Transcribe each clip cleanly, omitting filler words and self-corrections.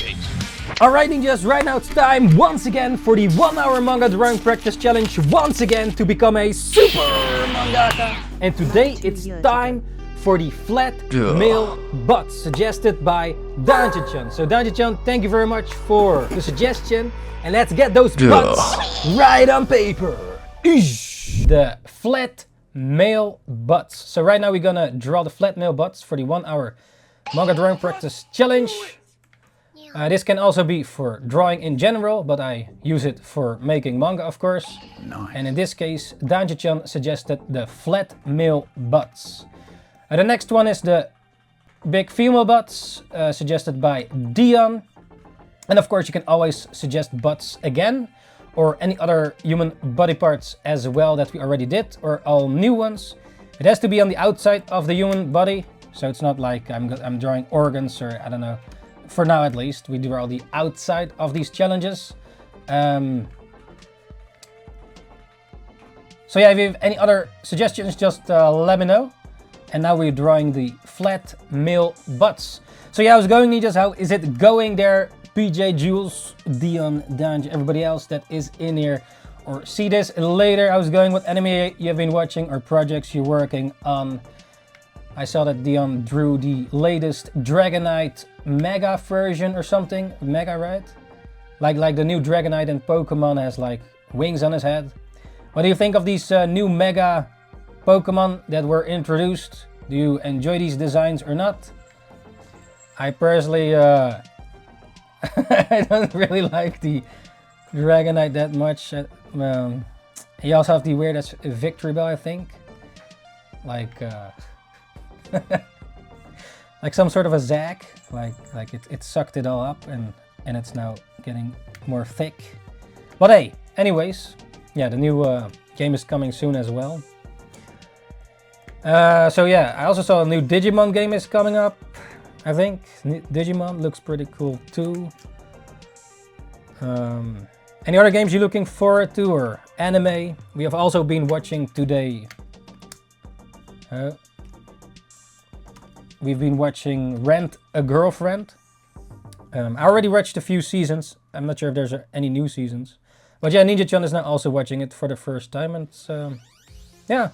date. Alright ninjas, right now it's time once again for the 1 hour manga drawing practice challenge once again to become a super mangaka. And today it's time for the flat male butt suggested by Ninjakees. So Ninjakees, thank you very much for the suggestion. And let's get those butts right on paper. Ishh. The flat male butts. So right now we're gonna draw the flat male butts for the 1 hour manga drawing practice challenge. This can also be for drawing in general, but I use it for making manga, of course. Nice. And in this case, Ninjakees suggested the flat male butts. The next one is the big female butts, suggested by Dion. And of course, you can always suggest butts again, or any other human body parts as well that we already did, or all new ones. It has to be on the outside of the human body, so it's not like I'm drawing organs or I don't know. For now at least, we draw the outside of these challenges. So yeah, if you have any other suggestions, just let me know. And now we're drawing the flat male butts. So yeah, how's it going, ninjas? How is it going there? PJ, Jules, Dion, Danj, everybody else that is in here or see this later. How's it going? What anime you have been watching or projects you're working on? I saw that Dion drew the latest Dragonite Mega version or something. Mega, right? Like the new Dragonite in Pokemon has like wings on his head. What do you think of these new Mega Pokemon that were introduced? Do you enjoy these designs or not? I personally, I don't really like the Dragonite that much. He also has the weirdest Victory Bell, I think. Like like some sort of a Zack, like it sucked it all up and it's now getting more thick. But hey, anyways, yeah, the new game is coming soon as well. So yeah, I also saw a new Digimon game is coming up, I think. Digimon looks pretty cool too. Any other games you're looking forward to or anime? We have also been watching today. We've been watching Rent a Girlfriend. I already watched a few seasons. I'm not sure if there's any new seasons. But yeah, Ninjakees is now also watching it for the first time. And it's, yeah,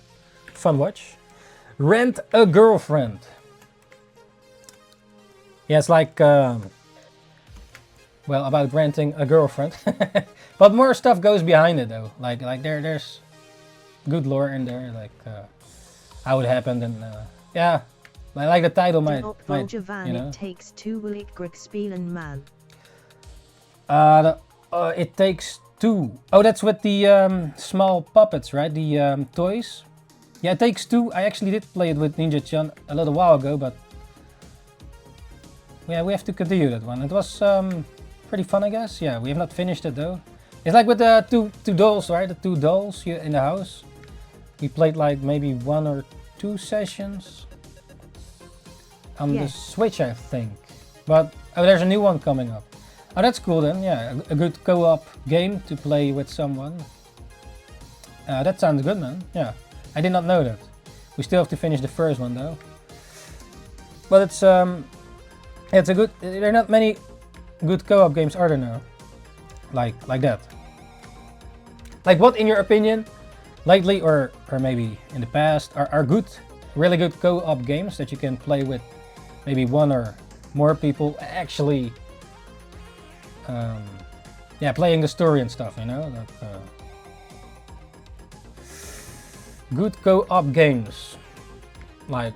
fun watch. Rent a Girlfriend. Yeah, it's like, well, about renting a girlfriend. But more stuff goes behind it though. Like there's good lore in there, like how it happened and yeah. I like the title might you know. It takes two will ik greg spelen man. It takes two. Oh, that's with the small puppets, right? The toys. Yeah, It Takes Two. I actually did play it with Ninjakees a little while ago, but yeah, we have to continue that one. It was pretty fun, I guess. Yeah, we have not finished it though. It's like with the two dolls, right? The two dolls here in the house. We played like maybe 1 or 2 sessions. On the Switch, I think. But oh, there's a new one coming up. Oh, that's cool then. Yeah, a good co-op game to play with someone. That sounds good, man. Yeah, I did not know that. We still have to finish the first one though. But it's a good. There are not many good co-op games, are there now? Like that. Like what, in your opinion, lately or maybe in the past, are good, really good co-op games that you can play with? Maybe 1 or more people actually, yeah, playing the story and stuff, you know. That, good co-op games, like,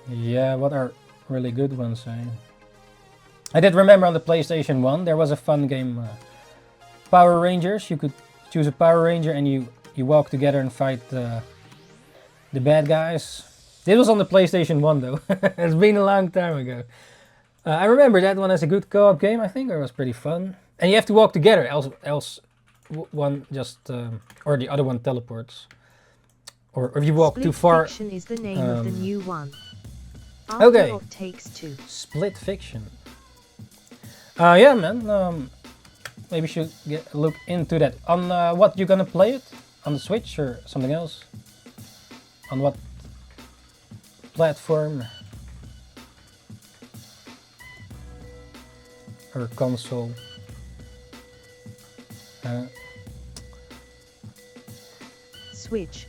yeah, what are really good ones? I did remember on the PlayStation 1 there was a fun game, Power Rangers. You could choose a Power Ranger and you walk together and fight the bad guys. This was on the PlayStation 1 though. It's been a long time ago. I remember that one as a good co-op game, I think. It was pretty fun. And you have to walk together, else one just, or the other one teleports. Or if you walk Split too far. Fiction is the name of the new one. Okay. It Takes Two. Split Fiction. Yeah, man. Maybe you should look into that. On what, you're gonna play it? On the Switch or something else? On what platform? Or console? Switch.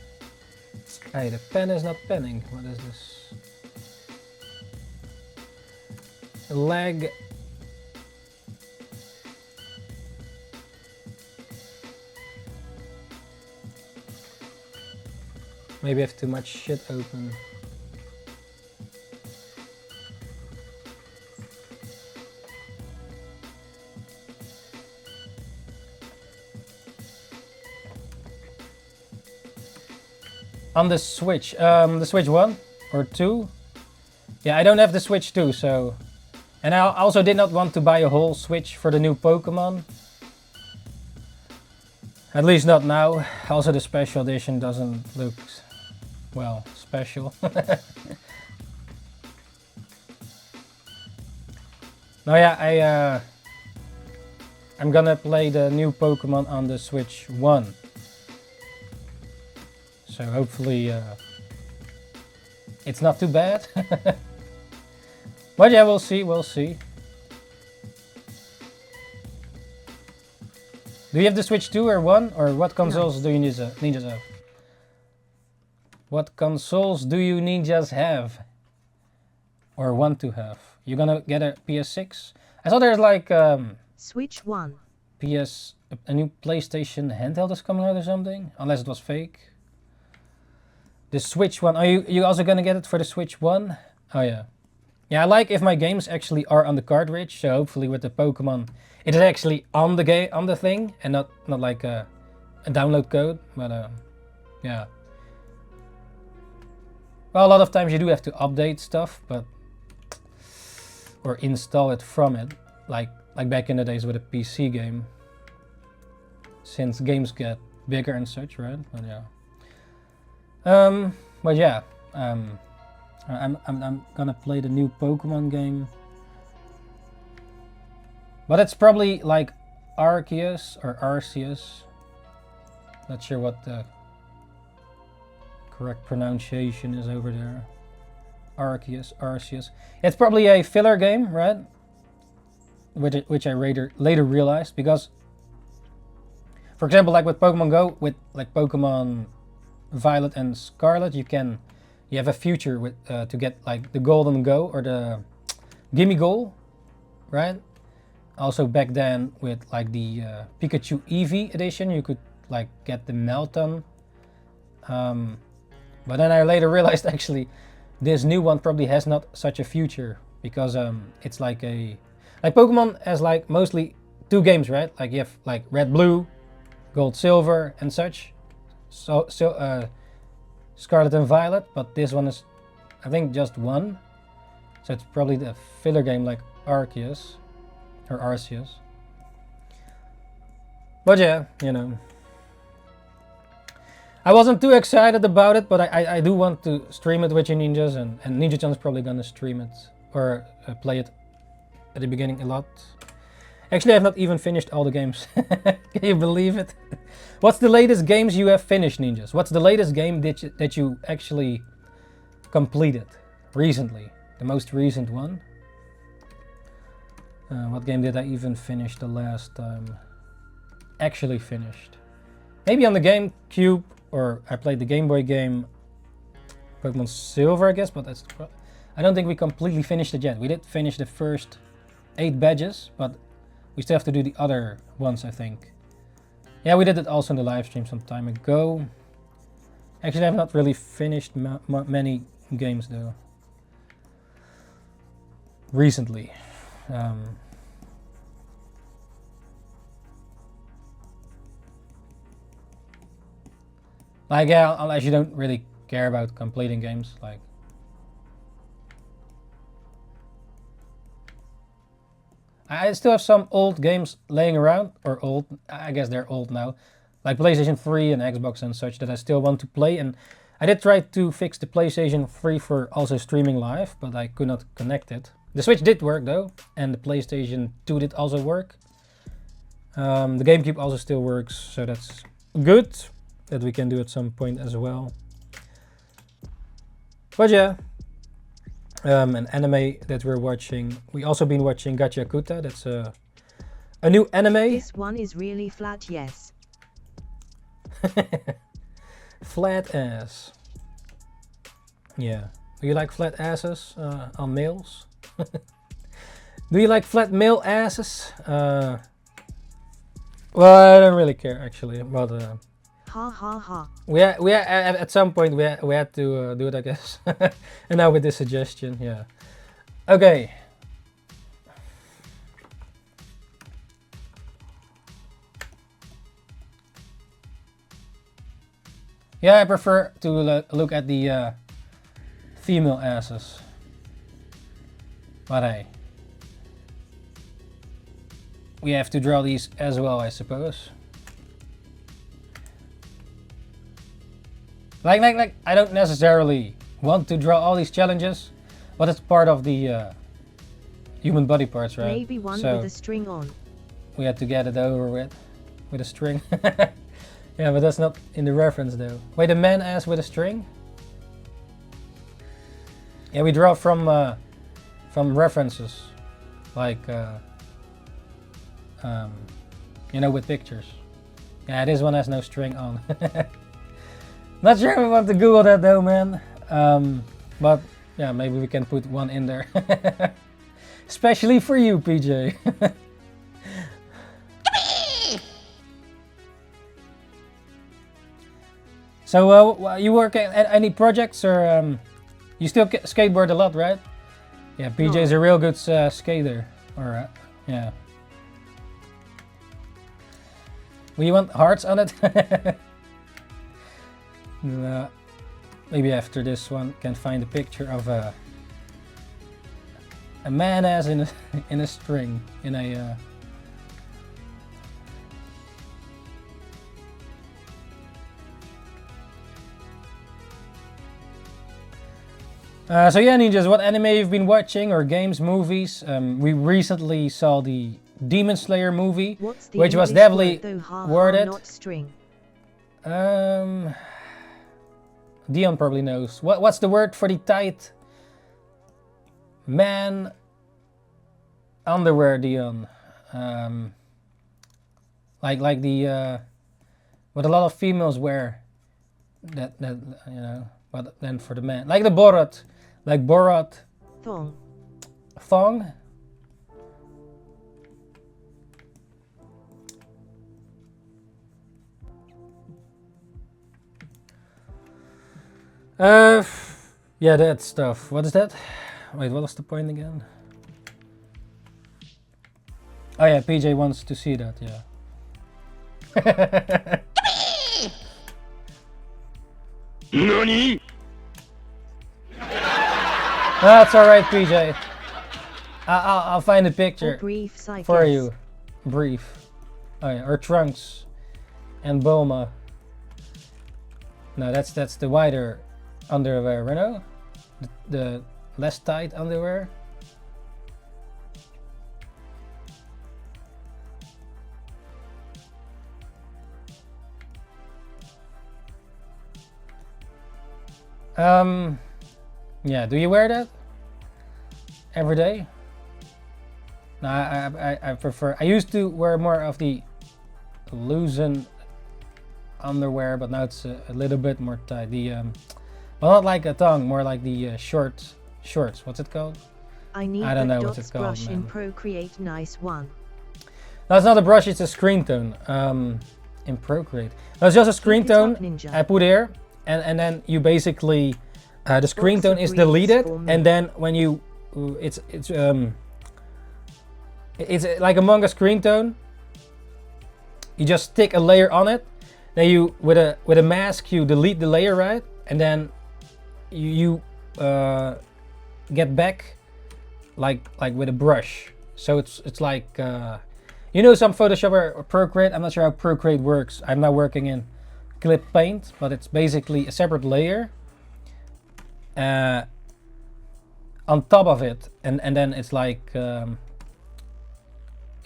Hey, the pen is not penning. What is this? Lag. Maybe I have too much shit open. On the Switch, the Switch 1 or 2? Yeah, I don't have the Switch 2, so... And I also did not want to buy a whole Switch for the new Pokemon. At least not now. Also the special edition doesn't look, well, special. No, yeah, I'm gonna play the new Pokemon on the Switch 1. So hopefully it's not too bad. But yeah, we'll see, we'll see. Do you have the Switch 2 or 1? Or what consoles do you ninjas have? What consoles do you ninjas have? Or want to have? You gonna get a PS6? I saw there's like Switch 1. a new PlayStation handheld is coming out or something. Unless it was fake. The Switch 1. Are you also gonna get it for the Switch 1? Oh yeah. Yeah, I like if my games actually are on the cartridge. So hopefully with the Pokemon, it is actually on the thing and not like a download code. But yeah. Well, a lot of times you do have to update stuff, but or install it from it, like back in the days with a PC game. Since games get bigger and such, right? But yeah. But yeah, I'm gonna play the new Pokemon game. But it's probably like Arceus or Arceus. Not sure what the correct pronunciation is over there. Arceus. It's probably a filler game, right? Which I later realized, because, for example, like with Pokemon Go, with like Pokemon Violet and Scarlet, you have a future with to get like the Golden Go or the Gimme Goal, right? Also back then with like the Pikachu Eevee edition, you could like get the Melton. But then I later realized actually this new one probably has not such a future, because it's like Pokemon has like mostly two games, right? Like you have like Red Blue, Gold Silver and such. So Scarlet and Violet, but this one is I think just one. So it's probably the filler game like Arceus or Arceus. But yeah, you know. I wasn't too excited about it, but I do want to stream it with you ninjas, and Ninja-chan's probably gonna stream it or play it at the beginning a lot. Actually, I've not even finished all the games. Can you believe it? What's the latest games you have finished, ninjas? What's the latest game that you actually completed recently? The most recent one? What game did I even finish the last time? Actually finished. Maybe on the GameCube, or I played the Game Boy game Pokemon Silver, I guess, but I don't think we completely finished it yet. We did finish the first 8 badges, but we still have to do the other ones, I think. Yeah, we did it also in the live stream some time ago. Actually, I've not really finished many games though. Recently. Like, yeah, unless you don't really care about completing games, like. I still have some old games laying around, or old, I guess they're old now, like PlayStation 3 and Xbox and such, that I still want to play. And I did try to fix the PlayStation 3 for also streaming live, but I could not connect it. The Switch did work though, and the PlayStation 2 did also work. The GameCube also still works, so that's good that we can do at some point as well. But yeah, an anime that we're watching. We also been watching Gachakuta. That's a new anime. This one is really flat, yes. Flat ass. Yeah. Do you like flat asses on males? Do you like flat male asses? Well, I don't really care actually, but Ha ha ha. we at some point we had to do it, I guess. And now with this suggestion, yeah. Okay. Yeah, I prefer to look at the female asses. But hey, we have to draw these as well, I suppose. Like I don't necessarily want to draw all these challenges, but it's part of the human body parts, right? Maybe one so with a string on. we had to get it over with a string. Yeah, but that's not in the reference though. Wait, a man ass with a string? Yeah, we draw from references, like you know, with pictures. Yeah, this one has no string on. Not sure if we want to Google that though, man. But yeah, maybe we can put one in there, especially for you, PJ. So, you work at any projects, or you still skateboard a lot, right? Yeah, PJ is a real good skater. Or yeah. Well, you want hearts on it? Maybe after this one can find a picture of a man ass in a string in a. So yeah, ninjas, what anime you've been watching, or games, movies? We recently saw the Demon Slayer movie, which was definitely worth it. Not string. Dion probably knows. What's the word for the tight man underwear, Dion? Like the what a lot of females wear. That you know, but then for the man, like the Borat. Like Borat. Thong. Thong? Yeah, that stuff. What is that? Wait, what was the point again? Oh yeah, PJ wants to see that, yeah. NANI? That's alright, PJ. I'll find a picture for you. Brief. Oh yeah, or Trunks and Bulma. No, that's the wider underwear, you know? The less tight underwear. Yeah, do you wear that every day? No, I prefer. I used to wear more of the loosened underwear, but now it's a little bit more tight. The well, not like a thong, more like the shorts. What's it called? I don't know what it's called. Brush in Procreate, nice one. No, it's not a brush. It's a screen tone. In Procreate, no, it's just a screen tone. I put here, and then you basically the screen tone is deleted, and then when you it's like a manga screen tone. You just stick a layer on it. Then you with a mask you delete the layer, right? And then you get back like with a brush. So it's like you know, some Photoshop or Procreate. I'm not sure how Procreate works. I'm not working in Clip Paint, but it's basically a separate layer on top of it, and then it's like yeah,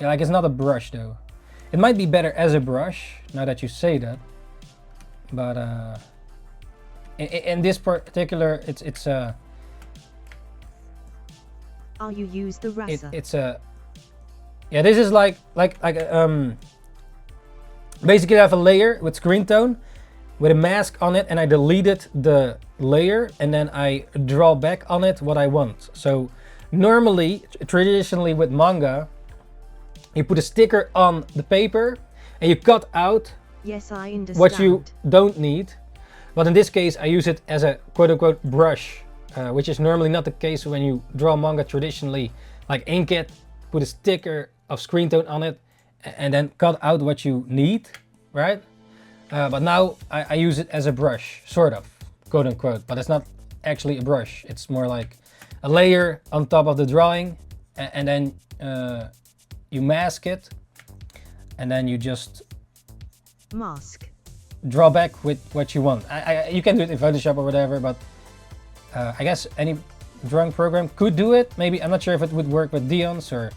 like it's not a brush though. It might be better as a brush now that you say that, but in this particular, it's a. You use the razor. It's a. Yeah, this is like basically I have a layer with screen tone with a mask on it, and I deleted the layer and then I draw back on it what I want. So normally, traditionally with manga, you put a sticker on the paper and you cut out yes, I understand. what you don't need. But in this case, I use it as a quote-unquote brush, which is normally not the case when you draw manga traditionally, like ink it, put a sticker of screen tone on it, and then cut out what you need, right? But now I use it as a brush, sort of, quote-unquote, but it's not actually a brush. It's more like a layer on top of the drawing, and then you mask it, and then you just mask. Draw back with what you want. You can do it in Photoshop or whatever, but I guess any drawing program could do it. Maybe, I'm not sure if it would work with Dion's or...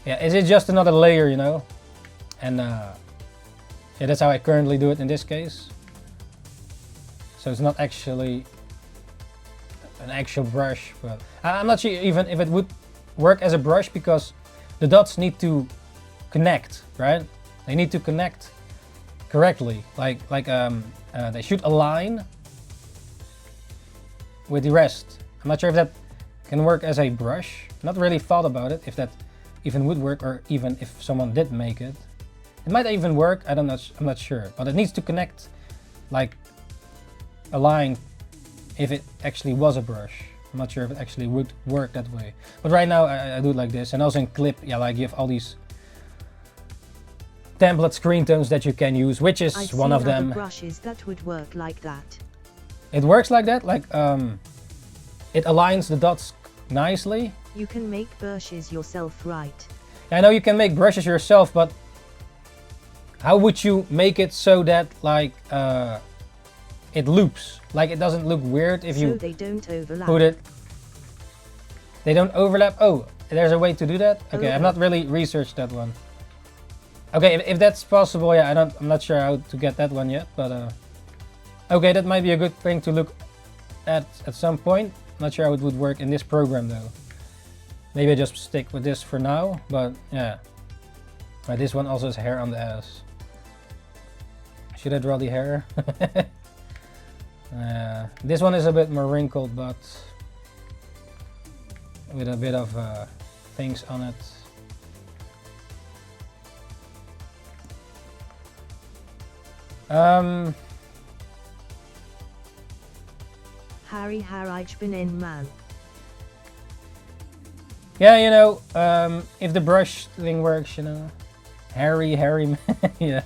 Yeah, is it just another layer, you know? And yeah, that's how I currently do it in this case. So it's not actually an actual brush, but I'm not sure even if it would work as a brush, because the dots need to connect, right? They need to connect correctly, like they should align with the rest. I'm not sure if that can work as a brush. Not really thought about it, if that even would work, or even if someone did make it. It might even work, I'm not sure, but it needs to connect, like align, if it actually was a brush. I'm not sure if it actually would work that way. But right now I do it like this, and also in Clip, yeah, like you have all these template screen tones that you can use, which is one of them. Brushes that would work like that. It works like that, like it aligns the dots nicely. You can make brushes yourself, right? Yeah, I know you can make brushes yourself, but how would you make it so that like it loops? Like it doesn't look weird if you they don't overlap. Put it. They don't overlap. Oh, there's a way to do that. Okay, I've not really researched that one. Okay, if that's possible, yeah, I'm not sure how to get that one yet, but okay, that might be a good thing to look at some point. Not sure how it would work in this program though. Maybe I just stick with this for now, but yeah. Right, this one also has hair on the ass. Should I draw the hair? This one is a bit more wrinkled, but with a bit of things on it. Harry ich bin ein Mann. Yeah, you know, if the brush thing works, you know. Harry man. Yeah.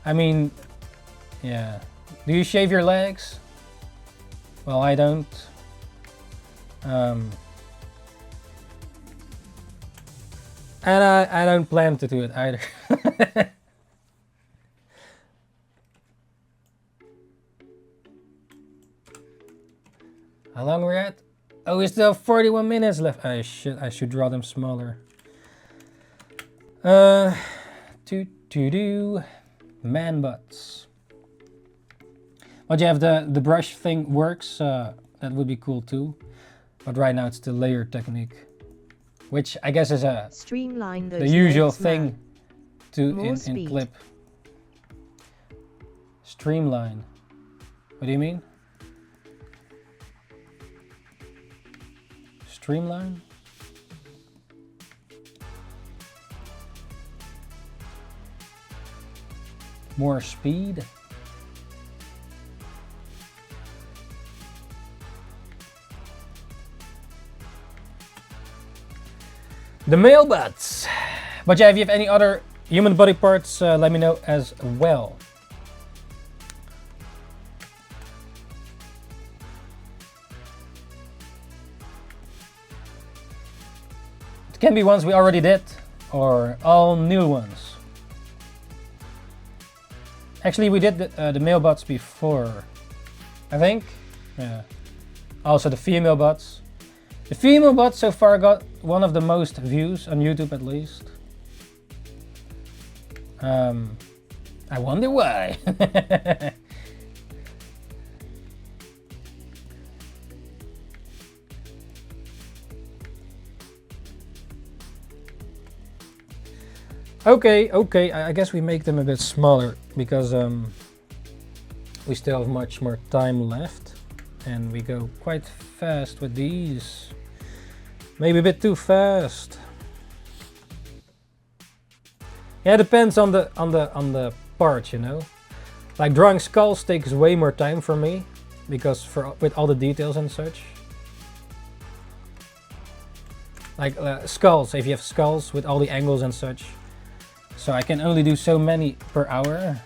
I mean, yeah. Do you shave your legs? Well, I don't. And I don't plan to do it either. How long we're at? Oh, we still have 41 minutes left. I should draw them smaller. Man butts. But yeah, if the brush thing works, that would be cool too. But right now it's the layer technique, which I guess is streamline the usual thing man. To in Clip. Streamline. What do you mean? Streamline? More speed? The male butts. But yeah, if you have any other human body parts, let me know as well. It can be ones we already did, or all new ones. Actually, we did the male butts before, I think. Yeah. Also the female butts. The female bot so far got one of the most views on YouTube, at least. I wonder why. Okay, okay, I guess we make them a bit smaller because we still have much more time left and we go quite fast with these. Maybe a bit too fast. Yeah, it depends on the part, you know. Like drawing skulls takes way more time for me because with all the details and such. Like skulls, if you have skulls with all the angles and such. So I can only do so many per hour.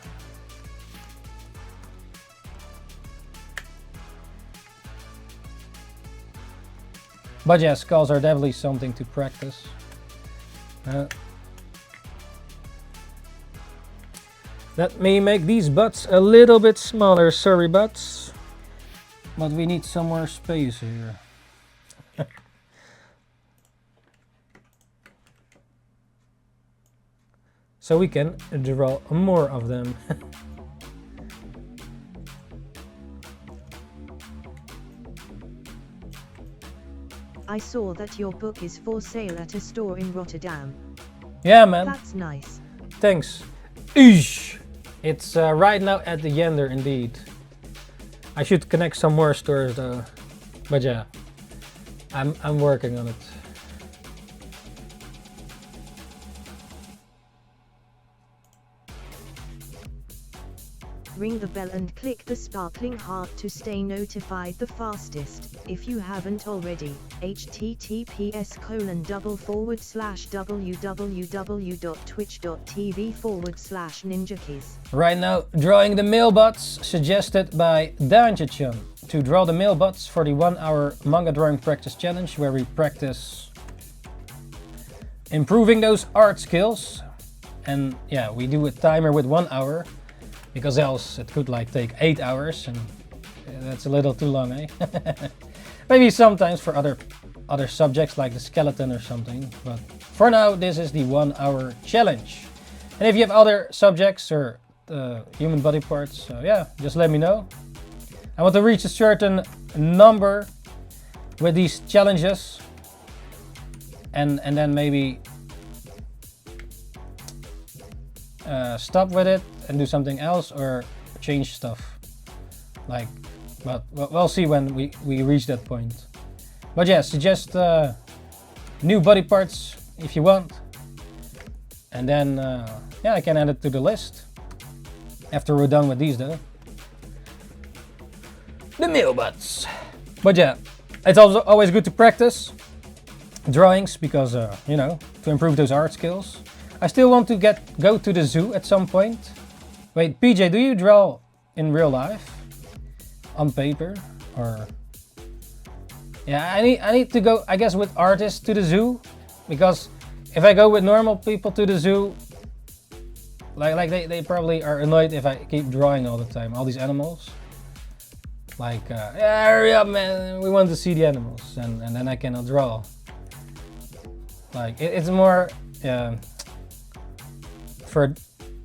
But yeah, skulls are definitely something to practice. Let me make these butts a little bit smaller, sorry butts. But we need some more space here. So we can draw more of them. I saw that your book is for sale at a store in Rotterdam. Yeah, man. That's nice. Thanks. Ishh! It's right now at the Yender, indeed. I should connect some more stores though. But yeah, I'm working on it. Ring the bell and click the sparkling heart to stay notified the fastest, if you haven't already. https://www.twitch.tv/Ninjakees. Right now, drawing the male bots suggested by Danjachan to draw the male bots for the 1 hour manga drawing practice challenge where we practice improving those art skills. And yeah, we do a timer with 1 hour. Because else it could like take 8 hours and that's a little too long, eh? Maybe sometimes for other subjects like the skeleton or something, but for now this is the 1 hour challenge. And if you have other subjects or human body parts, yeah, just let me know. I want to reach a certain number with these challenges and then maybe stop with it and do something else or change stuff. Like, but we'll see when we reach that point. But yeah, suggest new body parts if you want. And then, yeah, I can add it to the list. After we're done with these though. The male butts. But yeah, it's also always good to practice drawings because, you know, to improve those art skills. I still want to go to the zoo at some point. Wait, PJ, do you draw in real life? On paper? Or... Yeah, I need to go, I guess, with artists to the zoo. Because if I go with normal people to the zoo, like they probably are annoyed if I keep drawing all the time, all these animals. Like, yeah, hurry up, man, we want to see the animals. And then I cannot draw. Like, it's more...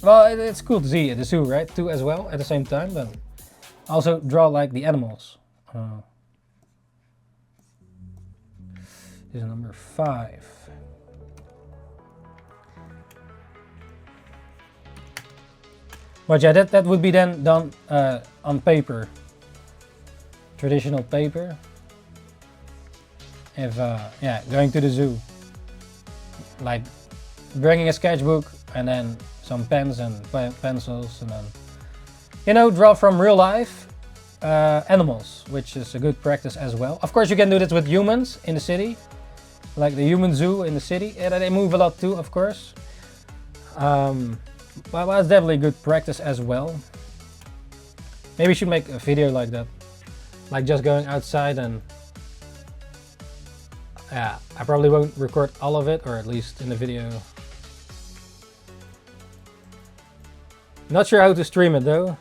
well, it's cool to see at the zoo, right? Too, as well, at the same time, but also draw like the animals. This is number 5. But yeah, that would be then done on paper, traditional paper. If yeah, going to the zoo, like bringing a sketchbook and then some pens and pencils and then, you know, draw from real life animals, which is a good practice as well. Of course, you can do this with humans in the city, like the human zoo in the city. Yeah, they move a lot too, of course. But it's definitely good practice as well. Maybe we should make a video like that, like just going outside and yeah, I probably won't record all of it, or at least in the video. Not sure how to stream it though.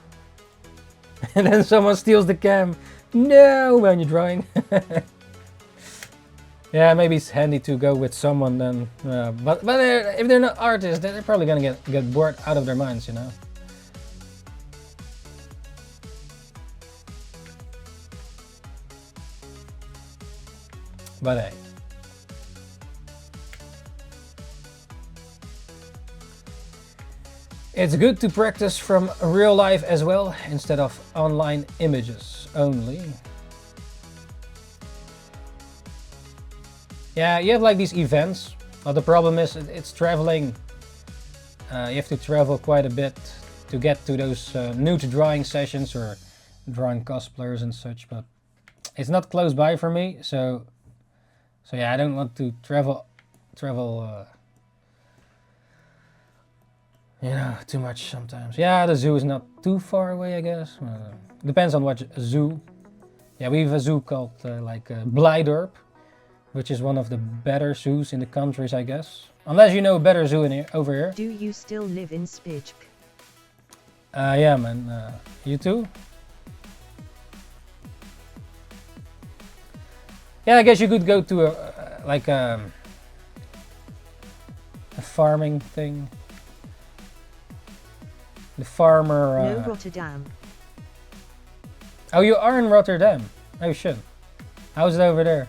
And then someone steals the cam. No, when you're drawing. Yeah, maybe it's handy to go with someone then. But if they're not artists, they're probably gonna get bored out of their minds, you know. But hey. It's good to practice from real life as well, instead of online images only. Yeah, you have like these events, but the problem is it's traveling. You have to travel quite a bit to get to those nude drawing sessions or drawing cosplayers and such, but it's not close by for me, so yeah, I don't want to travel you know, too much sometimes. Yeah, the zoo is not too far away, I guess. Depends on what zoo. Yeah, we have a zoo called Blijdorp, which is one of the better zoos in the countries, I guess. Unless you know a better zoo in here, over here. Do you still live in Spijk? Yeah, man. You too? Yeah, I guess you could go to a farming thing. The farmer. No, Rotterdam. Oh, you are in Rotterdam. Oh shit. How's it over there?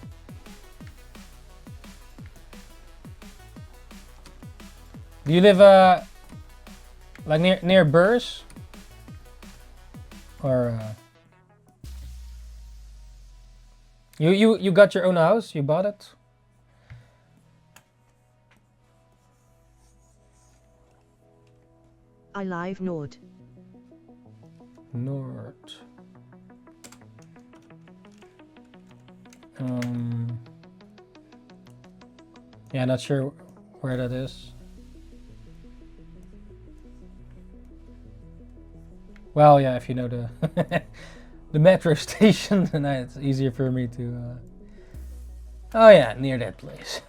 Do you live like near Beurs? Or you got your own house? You bought it? I live Nord. Nord. Yeah, not sure where that is. Well, yeah, if you know the the metro station, then it's easier for me to. Oh yeah, near that place.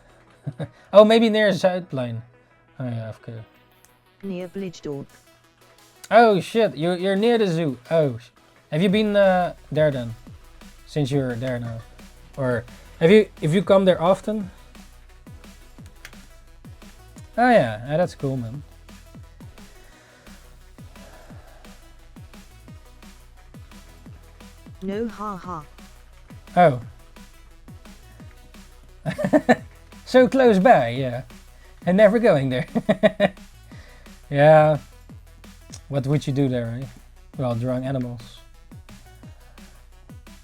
Oh, maybe near Zuidplein. Oh yeah, okay. Near Blijdorp. Oh shit, you're near the zoo. Oh, have you been there then? Since you're there now, or have you come there often? Oh yeah, that's cool, man. No, haha. Oh. So close by, yeah. And never going there. Yeah. What would you do there, right? Well, drawing animals.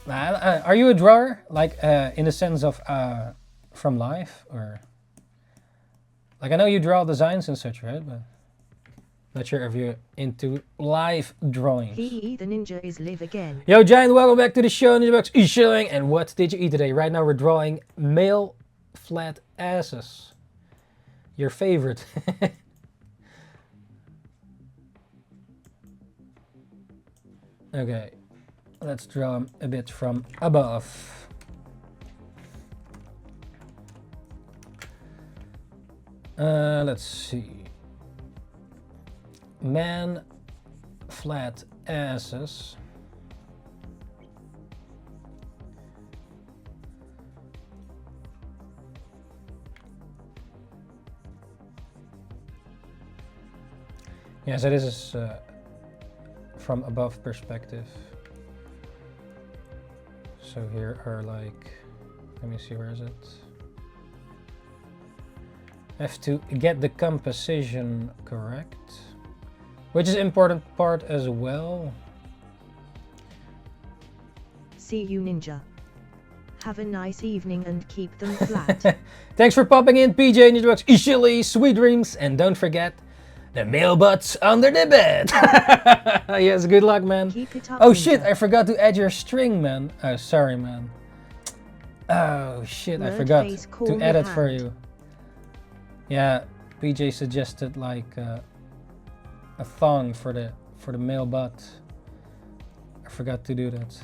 Are you a drawer? Like, in the sense of from life? Or... Like, I know you draw designs and such, right? But not sure if you're into live drawings. He, the ninja, is live again. Yo, Giant, welcome back to the show. NINJABOX is showing. And what did you eat today? Right now we're drawing male flat asses. Your favorite. Okay, let's draw them a bit from above. Let's see. Man flat asses. Yeah, so this is from above perspective. So here are like, let me see, where is it? I have to get the composition correct, which is important part as well. See you, ninja. Have a nice evening and keep them flat. Thanks for popping in, PJ, NINJABOX, Ishili, sweet dreams, and don't forget the male butts under the bed. Yes, good luck, man. Keep it up, oh ninja. shit, I forgot to add your string, man. Oh, sorry, man. Oh shit, I forgot to add it for you. Yeah, PJ suggested like a thong for the male butt. I forgot to do that.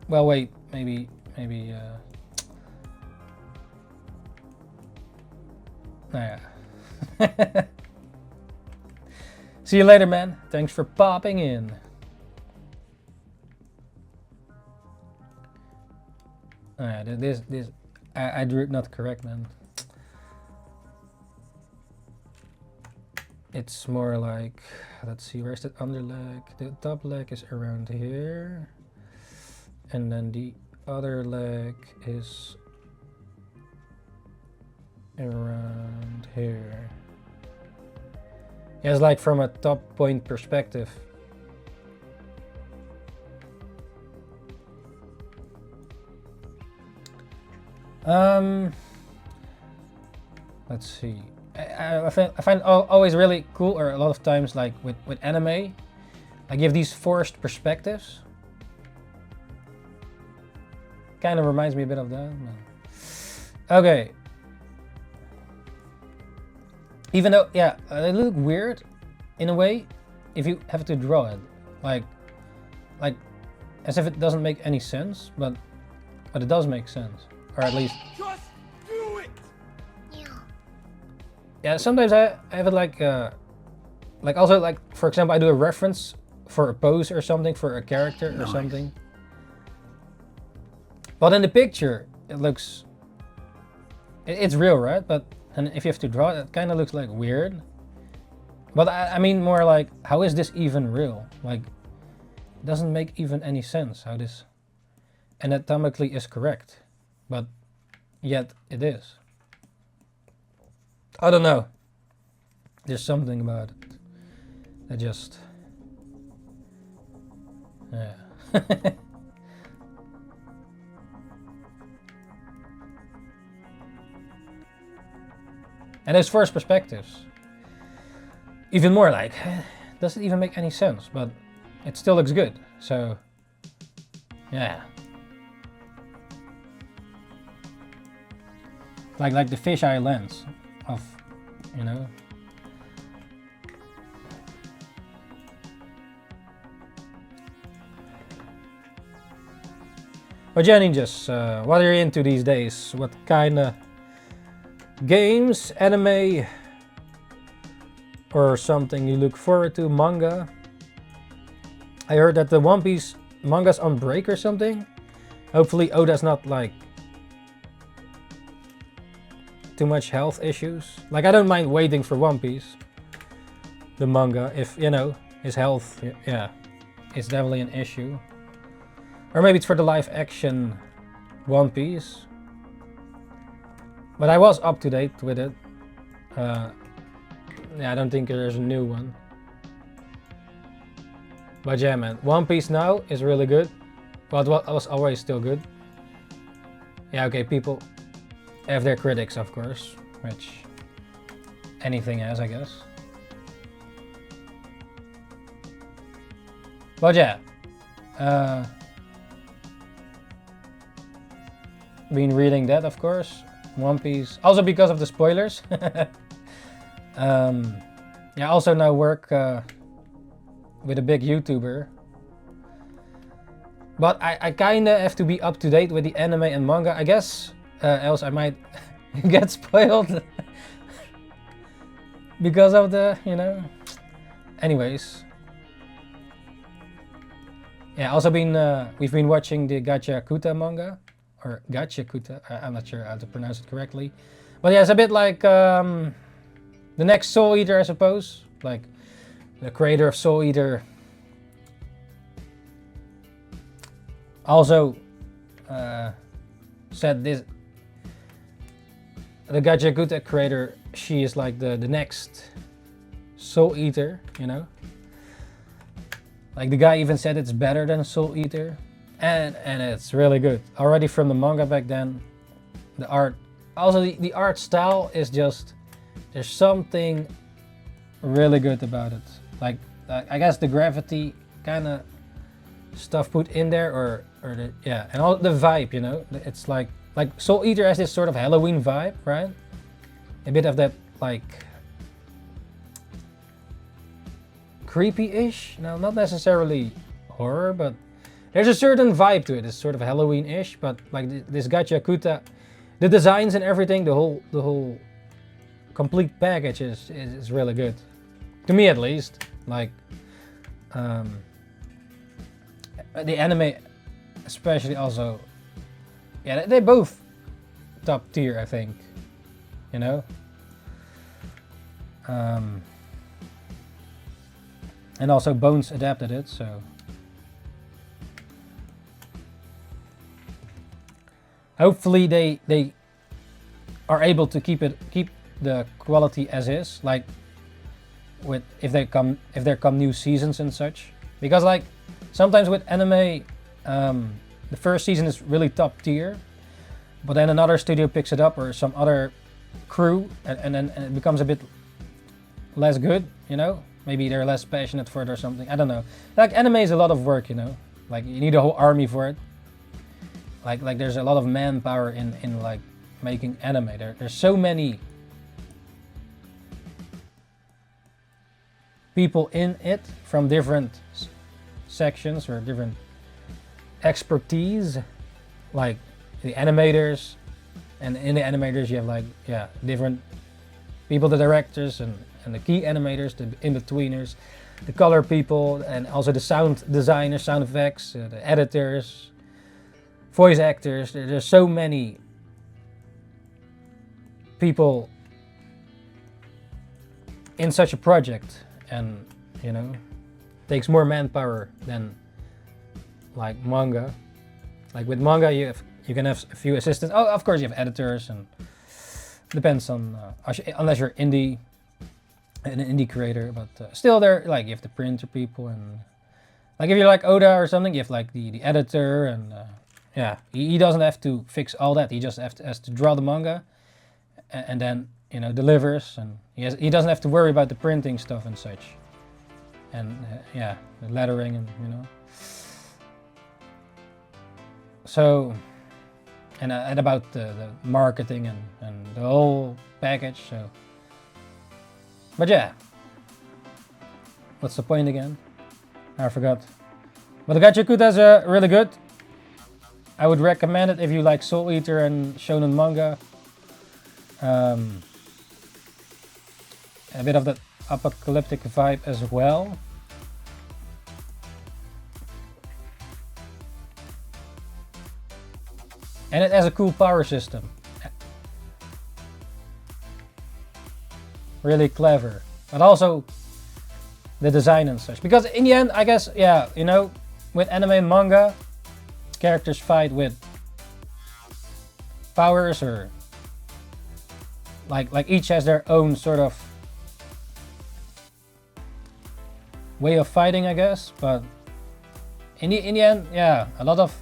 Well, wait, maybe. Oh, yeah. See you later, man. Thanks for popping in. Oh, yeah, this I drew it not correct, man. It's more like, let's see, where's the underleg? The top leg is around here, and then the other leg is around here. Yeah, it's like from a top point perspective. Let's see. I find always really cool, or a lot of times like with anime, I give these forced perspectives. Kind of reminds me a bit of that. Okay. Even though, yeah, they look weird in a way if you have to draw it, like as if it doesn't make any sense, but it does make sense, or at least. Just do it. Yeah, sometimes I have it like also like, for example, I do a reference for a pose or something for a character or something. But in the picture, it looks, it's real, right? But and if you have to draw it, it kind of looks like weird. But I mean more like, how is this even real? Like, it doesn't make even any sense how this anatomically is correct, but yet it is. I don't know. There's something about it that just, yeah. And those first perspectives, even more like, doesn't even make any sense, but it still looks good. So, yeah. Like the fisheye lens of, you know. But yeah, ninjas, what are you into these days? What kind of games, anime, or something you look forward to? Manga? I heard that the One Piece manga's on break or something. Hopefully Oda's not like too much health issues. Like, I don't mind waiting for One Piece, the manga, if, you know, his health, yeah, is definitely an issue. Or maybe it's for the live action One Piece. But I was up to date with it. Yeah, I don't think there's a new one. But yeah, man, One Piece now is really good. But it was always still good. Yeah, okay, people have their critics, of course, which anything has, I guess. But yeah, been reading that, of course. One Piece, also because of the spoilers. Yeah, also now work with a big YouTuber. But I kinda have to be up to date with the anime and manga, I guess, else I might get spoiled. Because of the, you know. Anyways. Yeah, also we've been watching the Gachakuta manga. Or Gachakuta, I'm not sure how to pronounce it correctly. But yeah, it's a bit like the next Soul Eater, I suppose. Like the creator of Soul Eater also said this. The Gachakuta creator, she is like the next Soul Eater, you know. Like the guy even said it's better than Soul Eater. And it's really good. Already from the manga back then. The art, also the art style is just, there's something really good about it. Like I guess the gravity kind of stuff put in there, or the, yeah, and all the vibe, you know. It's like Soul Eater has this sort of Halloween vibe, right? A bit of that like creepy-ish. No, not necessarily horror, but there's a certain vibe to it. It's sort of Halloween-ish, but like this Gachakuta, the designs and everything, the whole complete package is really good. To me, at least. Like the anime, especially, also. Yeah, they both top tier, I think. You know. And also Bones adapted it, so. Hopefully they are able to keep the quality as is. Like with if there come new seasons and such, because like sometimes with anime, the first season is really top tier, but then another studio picks it up or some other crew, and then it becomes a bit less good, you know. Maybe they're less passionate for it or something. I don't know. Like anime is a lot of work, you know. Like you need a whole army for it. Like there's a lot of manpower in like making anime. There's so many people in it from different sections or different expertise, like the animators, and in the animators you have like different people, the directors and the key animators, the in-betweeners, the color people, and also the sound designers, sound effects, the editors, voice actors. There's so many people in such a project, and you know, takes more manpower than like manga. Like with manga you can have a few assistants. Oh, of course you have editors, and depends on unless you're an indie creator, but still there, like you have the printer people, and like if you're like Oda or something, you have like the editor, and he doesn't have to fix all that. He just has to draw the manga, and then, you know, delivers, and he doesn't have to worry about the printing stuff and such, and the lettering, and you know. So, and about the marketing and the whole package. So, but yeah, what's the point again? I forgot. But the Gachakuta is really good. I would recommend it if you like Soul Eater and shonen manga. A bit of that apocalyptic vibe as well. And it has a cool power system. Really clever. But also the design and such. Because in the end, I guess, yeah, you know, with anime and manga, characters fight with powers, or like each has their own sort of way of fighting, I guess. But in the end, yeah, a lot of,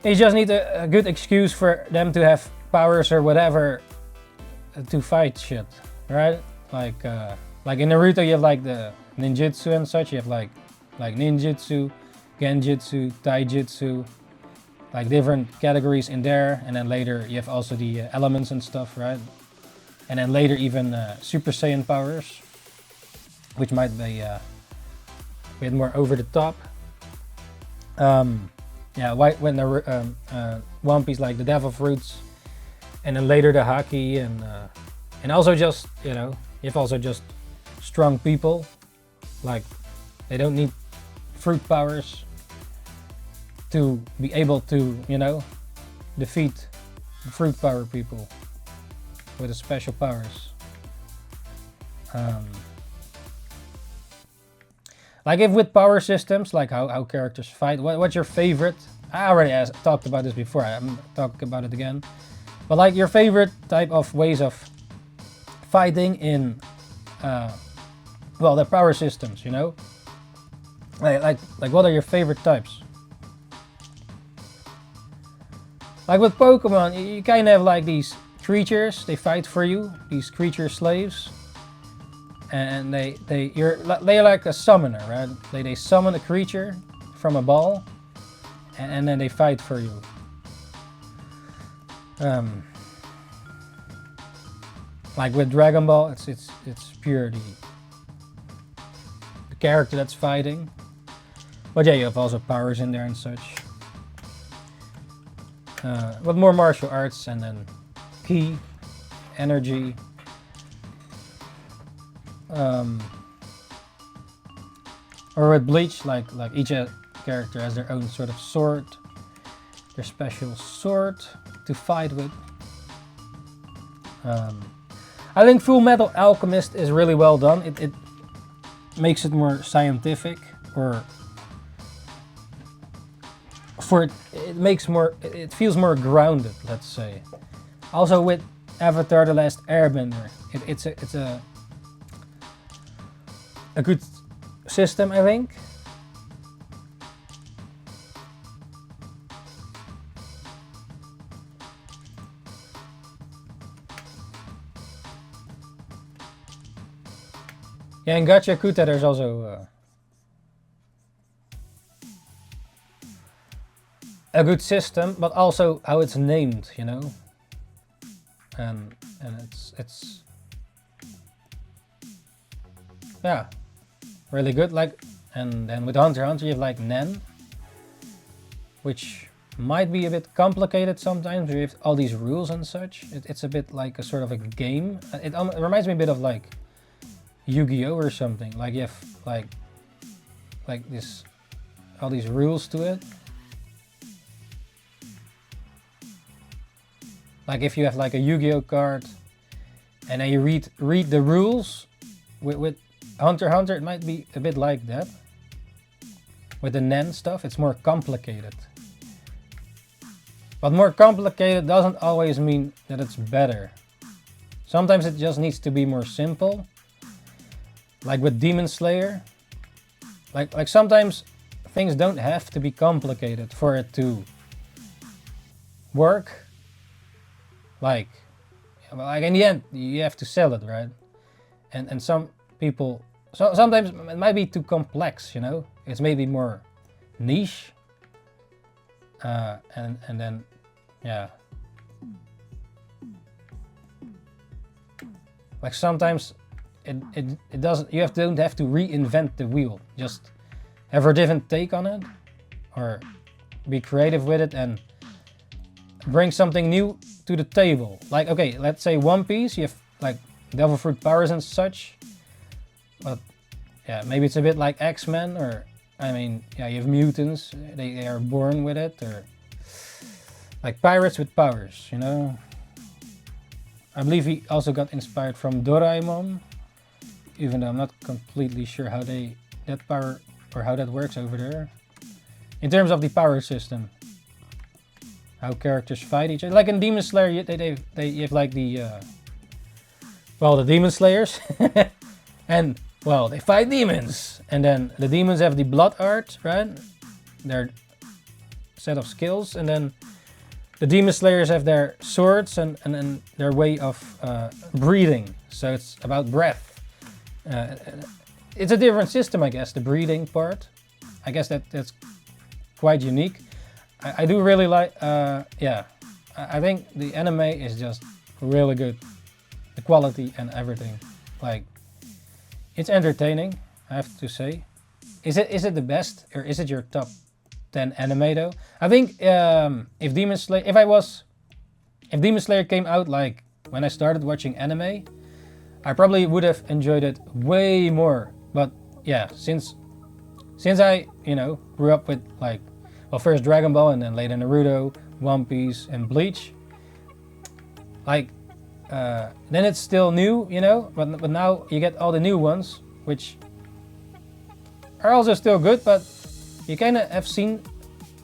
you just need a good excuse for them to have powers or whatever to fight shit, right? Like in Naruto you have like the ninjutsu and such. You have like ninjutsu, genjutsu, taijutsu, like different categories in there. And then later you have also the elements and stuff, right? And then later even Super Saiyan powers, which might be a bit more over the top. Yeah, when the One Piece, like the Devil Fruits, and then later the Haki, and also just, you know, you have also just strong people, like they don't need fruit powers to be able to, you know, defeat the fruit power people with the special powers. Like if with power systems, like how characters fight, what's your favorite? I already talked about this before, I'm talking about it again. But like your favorite type of ways of fighting in, well, the power systems, you know? Like what are your favorite types? Like with Pokemon, you kind of have like these creatures, they fight for you, these creature slaves. And they're like a summoner, right? They summon a creature from a ball, and then they fight for you. Like with Dragon Ball, it's pure the character that's fighting. But yeah, you have also powers in there and such. But more martial arts, and then ki, energy. Or with Bleach, like each character has their own sort of sword, their special sword to fight with. I think Full Metal Alchemist is really well done. It makes it more scientific, or it feels more grounded, let's say. Also with Avatar: The Last Airbender, it's a a good system, I think. Yeah, in Gacha Kuta there's also a good system, but also how it's named, you know, and it's yeah, really good. Like, and then with Hunter x Hunter you have like Nen, which might be a bit complicated sometimes. You have all these rules and such. It's a bit like a sort of a game. It reminds me a bit of like Yu-Gi-Oh or something. Like you have like this, all these rules to it. Like if you have like a Yu-Gi-Oh card and then you read the rules with Hunter x Hunter, it might be a bit like that. With the Nen stuff, it's more complicated. But more complicated doesn't always mean that it's better. Sometimes it just needs to be more simple. Like with Demon Slayer. Like sometimes things don't have to be complicated for it to work. Like in the end, you have to sell it, right? And some people, sometimes it might be too complex, you know? It's maybe more niche. And then, yeah. Like sometimes it doesn't, you don't have to reinvent the wheel. Just have a different take on it, or be creative with it and bring something new to the table. Like, okay, let's say One Piece, you have like devil fruit powers and such, but yeah, maybe it's a bit like X-Men, or I mean, yeah, you have mutants, they are born with it, or like pirates with powers, you know. I believe he also got inspired from Doraemon, even though I'm not completely sure how that power or how that works over there. In terms of the power system, how characters fight each other. Like in Demon Slayer, you have like the the Demon Slayers, and well, they fight demons, and then the demons have the blood art, right? Their set of skills, and then the Demon Slayers have their swords and their way of breathing. So it's about breath. It's a different system, I guess, the breathing part. I guess that's quite unique. I do really like, yeah, I think the anime is just really good. The quality and everything. Like, it's entertaining, I have to say. Is it the best, or is it your top 10 anime though? I think if Demon Slayer came out like when I started watching anime, I probably would have enjoyed it way more. But yeah, since I, you know, grew up with like, well, first Dragon Ball and then later Naruto, One Piece and Bleach, like then it's still new, you know, but now you get all the new ones, which are also still good, but you kind of have seen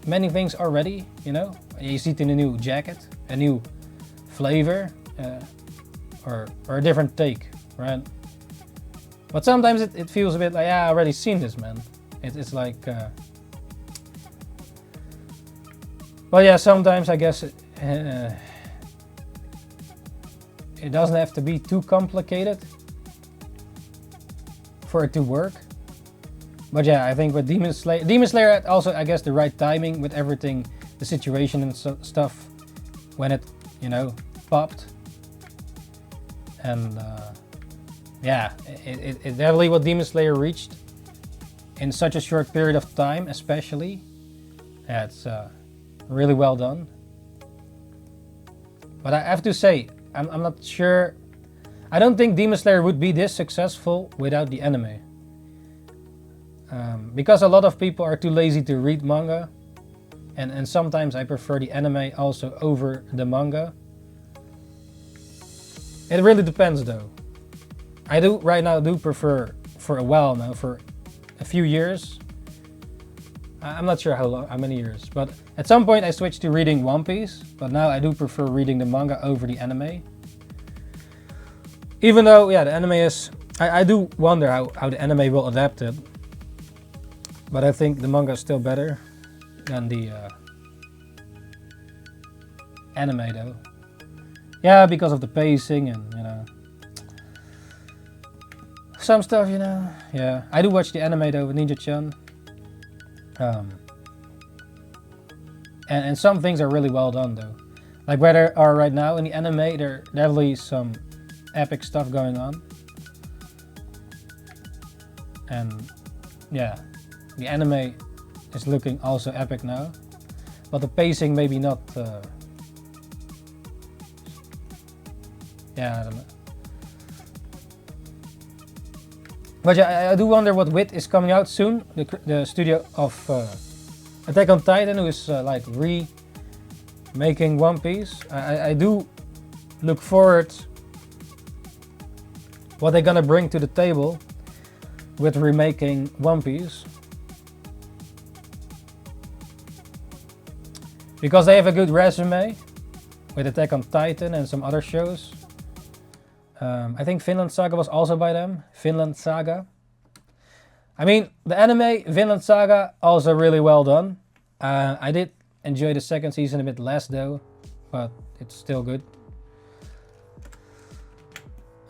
many things already, you know. You see it in a new jacket, a new flavor, or a different take, right? But sometimes it feels a bit like, yeah, I already seen this, man. It's like, well, yeah, sometimes I guess it doesn't have to be too complicated for it to work. But yeah, I think with Demon Slayer had also, I guess, the right timing with everything, the situation and stuff when it, you know, popped. And yeah, it definitely what Demon Slayer reached in such a short period of time, especially. Yeah, it's really well done. But I have to say, I'm not sure. I don't think Demon Slayer would be this successful without the anime. Because a lot of people are too lazy to read manga, and sometimes I prefer the anime also over the manga. It really depends though. I do right now prefer, for a while now, for a few years. I'm not sure how long, how many years, but at some point I switched to reading One Piece, but now I do prefer reading the manga over the anime. Even though, yeah, the anime is I do wonder how the anime will adapt it. But I think the manga is still better than the anime though. Yeah, because of the pacing and, you know, some stuff, you know. Yeah, I do watch the anime though with Ninja-chan. And some things are really well done though. Like where they are right now in the anime, there definitely some epic stuff going on. And yeah, the anime is looking also epic now. But the pacing maybe not... yeah, I don't know. But yeah, I do wonder what WIT is coming out soon. The studio of Attack on Titan, who is like remaking One Piece. I do look forward what they're gonna bring to the table with remaking One Piece. Because they have a good resume with Attack on Titan and some other shows. I think Vinland Saga was also by them. Vinland Saga. I mean, the anime Vinland Saga also really well done. I did enjoy the second season a bit less though, but it's still good.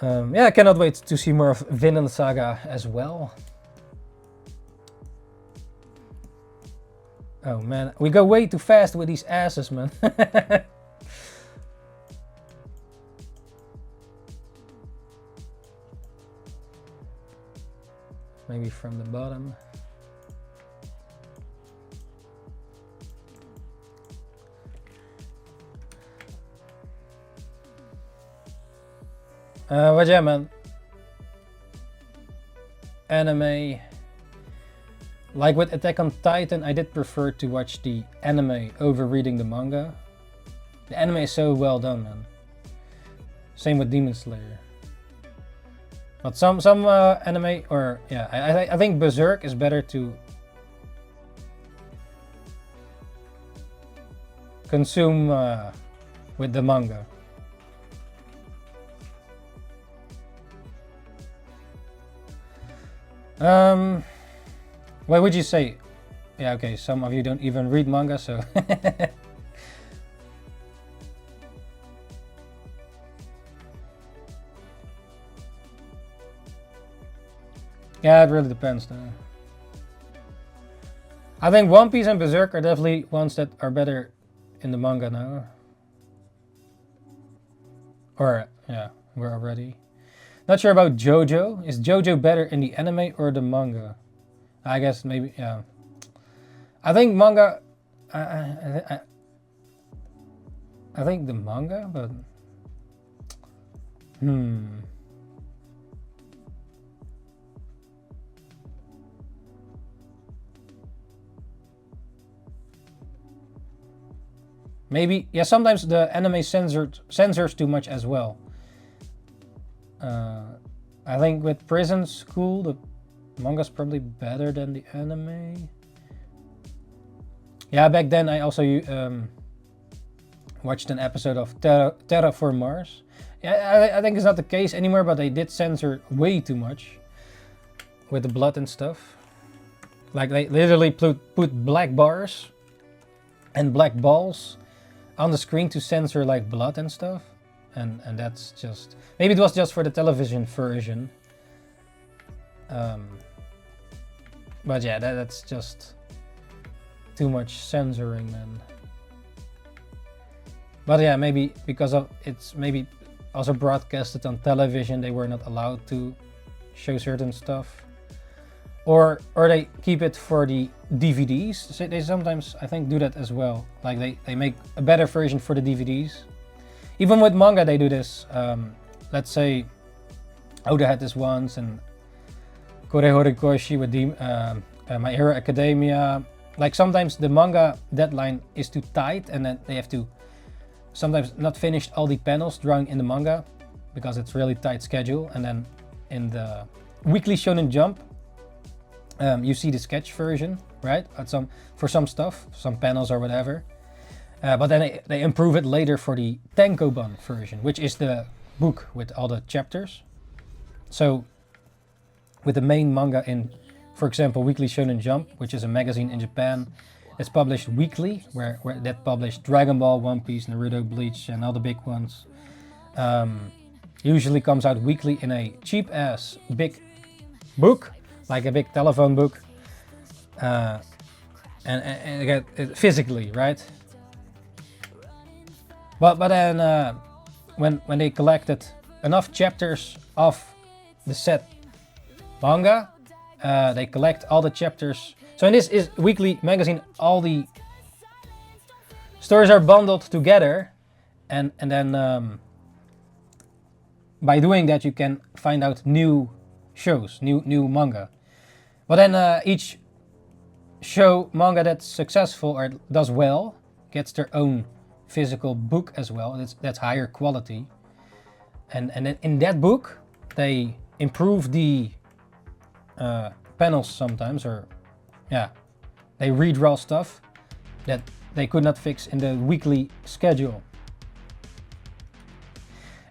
Yeah, I cannot wait to see more of Vinland Saga as well. Oh man, we go way too fast with these asses, man. Maybe from the bottom. But yeah, man. Anime. Like with Attack on Titan, I did prefer to watch the anime over reading the manga. The anime is so well done, man. Same with Demon Slayer. But some anime, or yeah, I think Berserk is better to consume with the manga. Why would you say? Yeah, okay, some of you don't even read manga, so... Yeah, it really depends though. I think One Piece and Berserk are definitely ones that are better in the manga now. Or, yeah, we're already. Not sure about JoJo. Is JoJo better in the anime or the manga? I guess maybe, yeah. I think manga... I think the manga, but... Maybe, yeah, sometimes the anime censors too much as well. I think with Prison School, the manga's probably better than the anime. Yeah, back then I also watched an episode of Terra for Mars. Yeah, I think it's not the case anymore, but they did censor way too much with the blood and stuff. Like they literally put black bars and black balls on the screen to censor like blood and stuff, and that's just, maybe it was just for the television version, but yeah, that's just too much censoring, man. But yeah, maybe because of it's maybe also broadcasted on television, they were not allowed to show certain stuff. Or they keep it for the DVDs. So they sometimes, I think, do that as well. Like they make a better version for the DVDs. Even with manga they do this. Let's say Oda had this once, and Kore Horikoshi with My Hero Academia. Like sometimes the manga deadline is too tight, and then they have to sometimes not finish all the panels drawing in the manga because it's really tight schedule. And then in the Weekly Shonen Jump, you see the sketch version, right? For some stuff, some panels or whatever. But then they improve it later for the Tankobon version, which is the book with all the chapters. So with the main manga in, for example, Weekly Shonen Jump, which is a magazine in Japan. It's published weekly, where that published Dragon Ball, One Piece, Naruto, Bleach, and all the big ones. Usually comes out weekly in a cheap ass big book, like a big telephone book, and again, physically, right? But then when they collected enough chapters of the set manga, they collect all the chapters. So in this is weekly magazine, all the stories are bundled together, and then by doing that you can find out new shows, new manga. But then each show manga that's successful or does well gets their own physical book as well. That's higher quality, and then in that book they improve the panels sometimes, or yeah, they redraw stuff that they could not fix in the weekly schedule.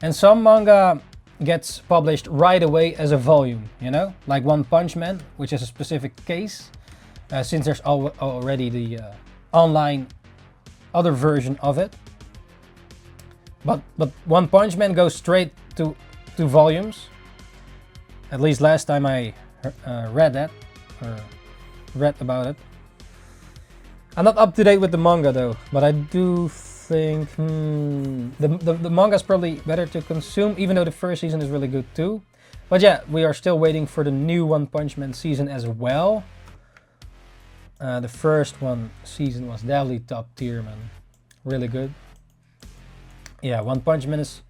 And some manga gets published right away as a volume, you know, like One Punch Man, which is a specific case, since there's already the online other version of it. But One Punch Man goes straight to volumes. At least last time I read that, or read about it. I'm not up to date with the manga though, but I do think the manga is probably better to consume, even though the first season is really good too. But yeah, we are still waiting for the new One Punch Man season as well. The first season was definitely top tier, man. Really good. Yeah, One Punch Man is,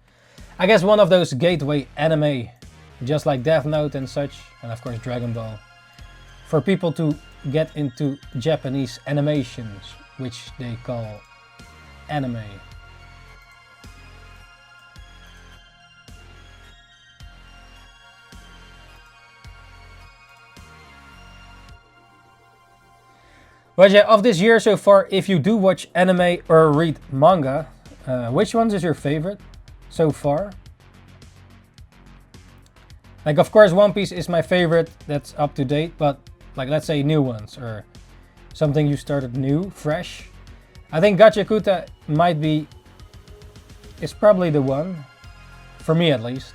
I guess, one of those gateway anime, just like Death Note and such, and of course Dragon Ball, for people to get into Japanese animations, which they call anime. But yeah, of this year so far, if you do watch anime or read manga, which ones is your favorite so far? Like, of course, One Piece is my favorite, that's up to date, but like, let's say new ones, or something you started new, fresh. I think Gachakuta is probably the one, for me at least.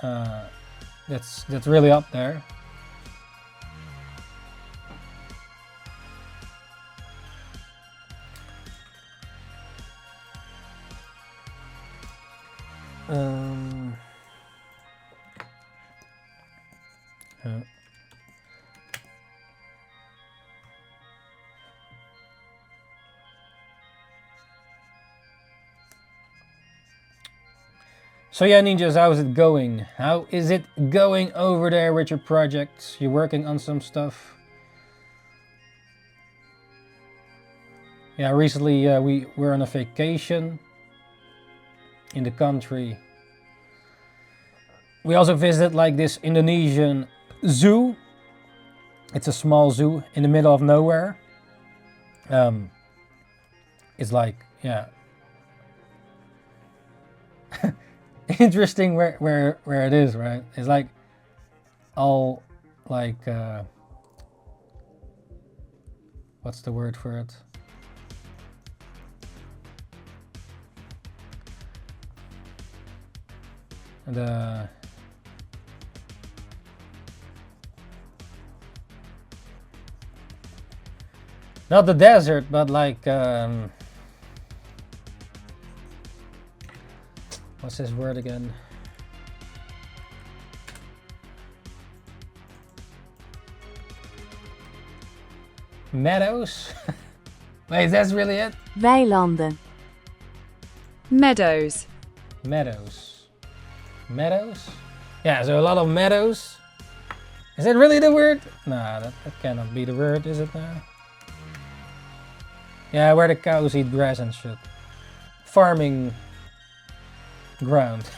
That's really up there. So yeah, ninjas, how is it going? How is it going over there with your projects? You're working on some stuff? Yeah, recently we were on a vacation in the country. We also visited like this Indonesian zoo. It's a small zoo in the middle of nowhere. It's like, yeah, interesting where it is, right? It's like all like what's the word for it? Not the desert, but like what's this word again? Meadows? Wait, that's really it? Weilanden. Meadows. Meadows. Meadows? Yeah, so a lot of meadows. Is that really the word? Nah, that cannot be the word, is it now? Yeah, where the cows eat grass and shit. Farming ground.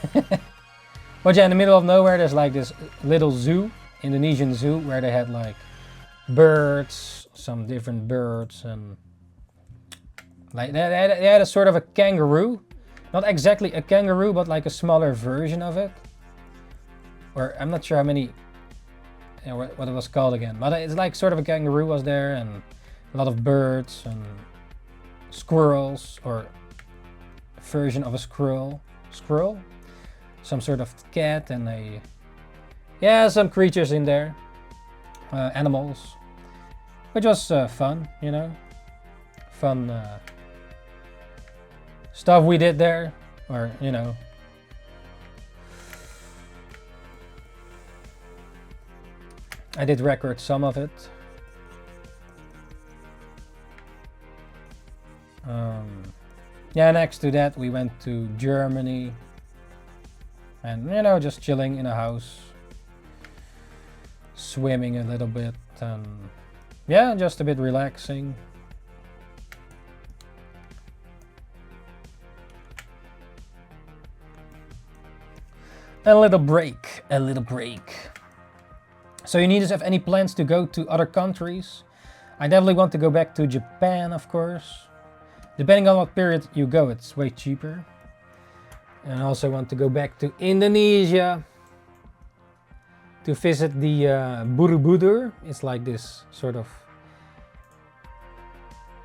But yeah, in the middle of nowhere there's like this little zoo, Indonesian zoo, where they had like birds, some different birds, and like they had a sort of a kangaroo. Not exactly a kangaroo, but like a smaller version of it. or I'm not sure how many, what it was called again, but it's like sort of a kangaroo was there, and a lot of birds and squirrels, or a version of a squirrel, some sort of cat, and some creatures in there, animals, which was fun, you know, fun stuff we did there, or you know. I did record some of it. Yeah, next to that we went to Germany, and you know, just chilling in a house, swimming a little bit, and yeah, just a bit relaxing. A little break, a little break. So you need to have any plans to go to other countries? I definitely want to go back to Japan, of course. Depending on what period you go, it's way cheaper. And I also want to go back to Indonesia to visit the Borobudur. It's like this sort of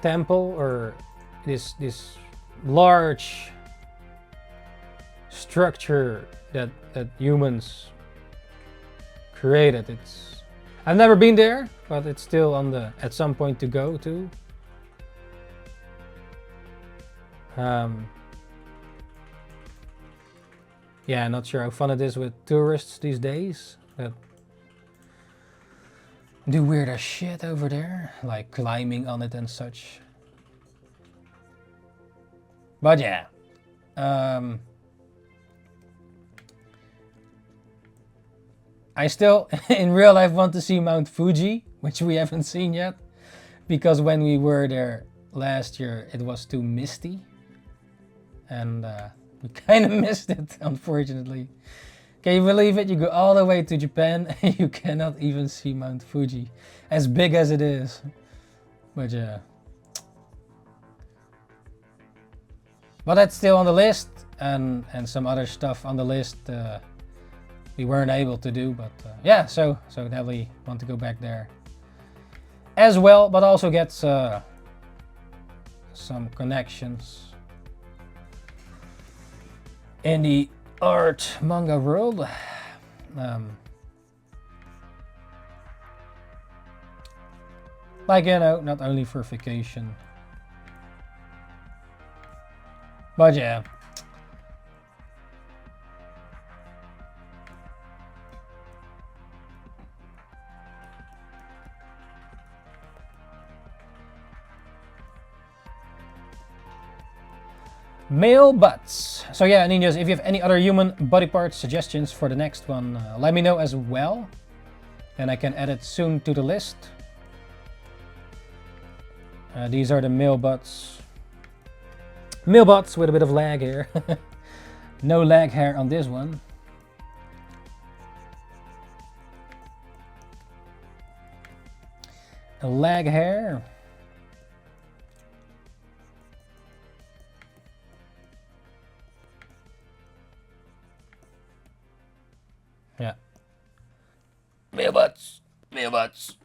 temple, or this large structure that humans created. I've never been there, but it's still on the at some point to go to. Yeah, not sure how fun it is with tourists these days that do weird as shit over there, like climbing on it and such. But yeah, I still in real life want to see Mount Fuji, which we haven't seen yet, because when we were there last year it was too misty, and we kind of missed it, unfortunately. Can you believe it? You go all the way to Japan and you cannot even see Mount Fuji, as big as it is. But yeah. But that's still on the list, and some other stuff on the list we weren't able to do. But yeah, so definitely want to go back there as well, but also get some connections in the art manga world. Like, you know, not only for vacation, but yeah. Male butts. So yeah, ninjas, if you have any other human body part suggestions for the next one, let me know as well. Then I can add it soon to the list. These are the male butts. Male butts with a bit of lag hair. No lag hair on this one. A lag hair. Yeah. Male butts. Male butts.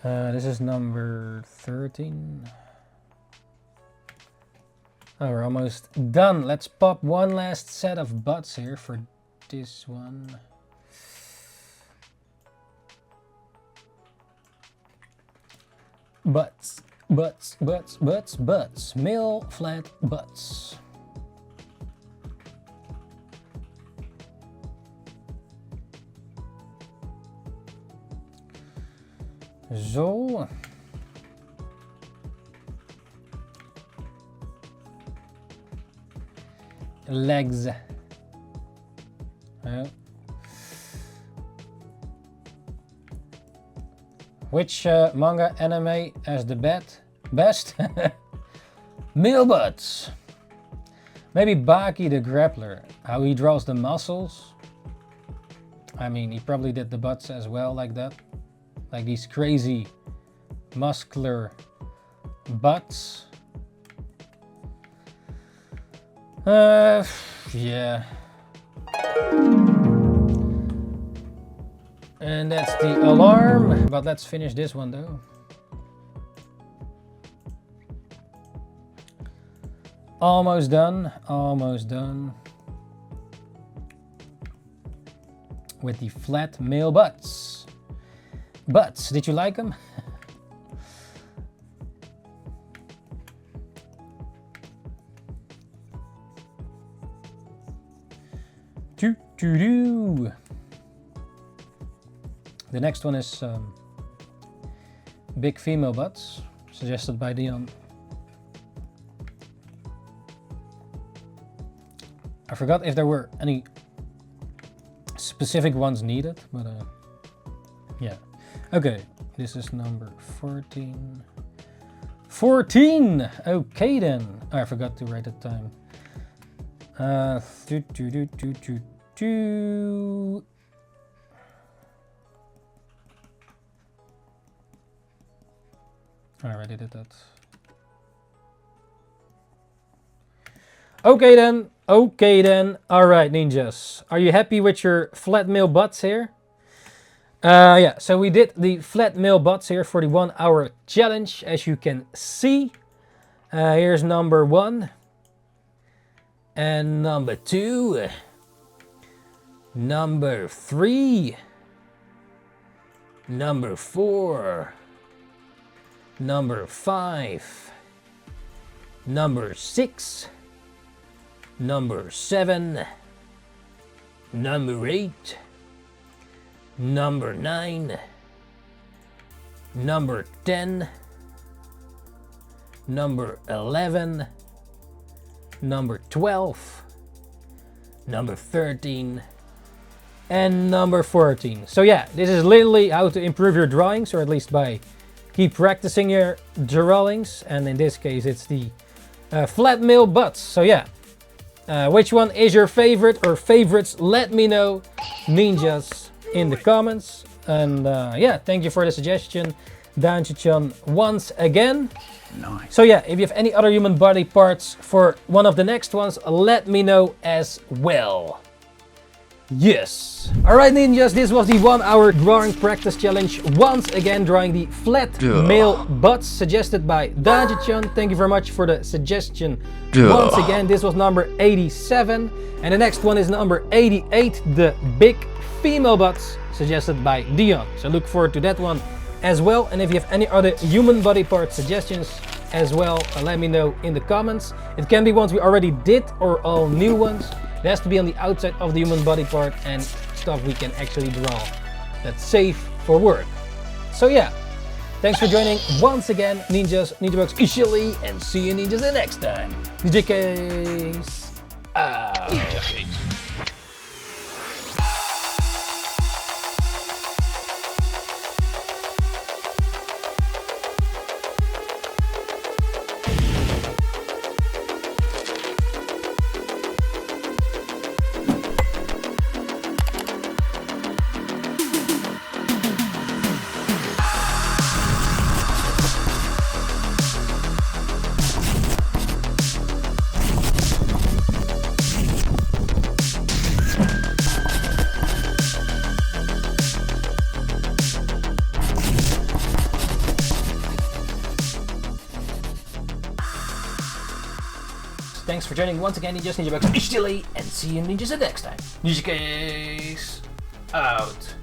This is number 13. Oh, we're almost done. Let's pop one last set of butts here for this one. Butts, butts, butts, butts, butts. Male flat butts. Zo. Legs. Which manga anime has the best? Male butts. Maybe Baki the Grappler. How he draws the muscles. I mean, he probably did the butts as well, like that. like these crazy muscular butts. Yeah. And that's the alarm, but let's finish this one though. Almost done, almost done. With the flat male butts. Butts, did you like them? Doo-doo-doo. The next one is big female butts, suggested by Dion. I forgot if there were any specific ones needed, but yeah. Okay, this is number 14. 14! Okay then. Oh, I forgot to write the time. I already did that. Okay then. Okay then. Alright, ninjas. Are you happy with your flat male butts here? Yeah, so we did the flat male butts here for the 1 hour challenge, as you can see. Here's number 1. And number 2. Number 3. Number 4. Number 5. Number 6. Number 7. Number 8. Number 9. Number 10. Number 11. Number 12. Number 13. And number 14. So yeah, this is literally how to improve your drawings, or at least by keep practicing your drawings. And in this case, it's the flat male butts. So yeah, which one is your favorite or favorites? Let me know, ninjas, in the comments. And yeah, thank you for the suggestion, Danchi-chan, once again. Nice. So yeah, if you have any other human body parts for one of the next ones, let me know as well. Yes. Alright ninjas, this was the 1 hour drawing practice challenge. Once again drawing the flat male butts suggested by Danchi-chan. Thank you very much for the suggestion. Once again, this was number 87. And the next one is number 88, the big female butts suggested by Dion. So look forward to that one as well. And if you have any other human body part suggestions as well, let me know in the comments. It can be ones we already did or all new ones. It has to be on the outside of the human body part and stuff we can actually draw that's safe for work. So yeah, thanks for joining once again, ninjas. NINJABOX officially, and see you ninjas the next time. Ninjakees out. Ninjakees. Thanks for joining once again, ninjas. NINJABOX officially, and see you ninjas the next time. Ninjakees out.